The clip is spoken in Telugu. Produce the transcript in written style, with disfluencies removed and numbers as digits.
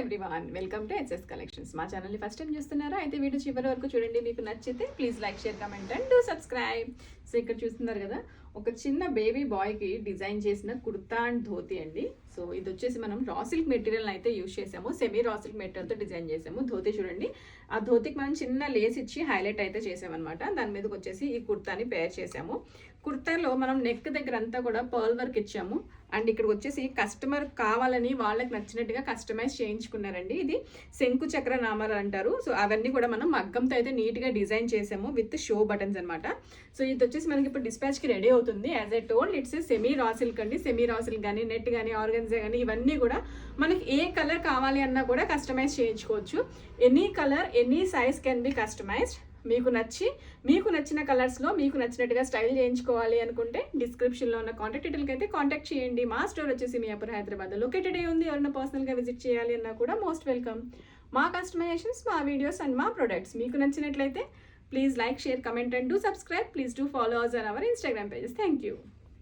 Everyone, welcome to HS collections. మా ఛానల్ని ఫస్ట్ టైం చూస్తున్నారా అయితే వీడియో చివరి వరకు చూడండి. మీకు నచ్చితే please like, share, comment and do subscribe. So ఇక్కడ చూస్తున్నారు కదా, ఒక చిన్న బేబీ బాయ్కి డిజైన్ చేసిన కుర్తా అండ్ ధోతి అండి. సో ఇది వచ్చేసి మనం రా సిల్క్ మెటీరియల్ అయితే యూజ్ చేసాము, సెమీ రా సిల్క్ మెటీరియల్తో డిజైన్ చేసాము. ధోతి చూడండి, ఆ ధోతికి మనం చిన్న లేస్ ఇచ్చి హైలైట్ అయితే చేసామన్నమాట. దాని మీదకి వచ్చేసి ఈ కుర్తాని పేర్ చేసాము. కుర్తాలో మనం నెక్ దగ్గర అంతా కూడా పర్ల్ వర్క్ ఇచ్చాము. అండ్ ఇక్కడికి వచ్చేసి కస్టమర్ కావాలని వాళ్ళకి నచ్చినట్టుగా కస్టమైజ్ చేయించుకున్నారండి. ఇది శంకు చక్ర నామాలు అంటారు. సో అవన్నీ కూడా మనం మగ్గంతో అయితే నీట్గా డిజైన్ చేసాము విత్ షో బటన్స్ అనమాట. సో ఇది వచ్చేసి మనకి ఇప్పుడు డిస్పాచ్కి రెడీ అవుతుంది. As I told, it's semi raw silk అండి. సెమీ రా సిల్క్ కానీ, నెట్ కానీ, ఆర్గన్జా కానీ, ఇవన్నీ కూడా మనకి ఏ కలర్ కావాలి అన్నా కూడా కస్టమైజ్ చేయించుకోవచ్చు. Any colour, any size can be customised. మీకు నచ్చిన కలర్స్లో మీకు నచ్చినట్టుగా స్టైల్ చేయించుకోవాలి అనుకుంటే డిస్క్రిప్షన్లో ఉన్న కాంటాక్ట్ డీటెయిల్కి అయితే కాంటాక్ట్ చేయండి. మా స్టోర్ వచ్చేసి మియాపూర్, హైదరాబాద్ లొకేటెడ్ అయి ఉంది. ఎవరైనా పర్సనల్గా విజిట్ చేయాలి అన్నా కూడా మోస్ట్ వెల్కమ్. మా కస్టమైజేషన్స్, మా వీడియోస్ అండ్ మా ప్రొడక్ట్స్ మీకు నచ్చినట్లయితే please like, share, comment and do subscribe. Please do follow us on our Instagram pages. Thank you.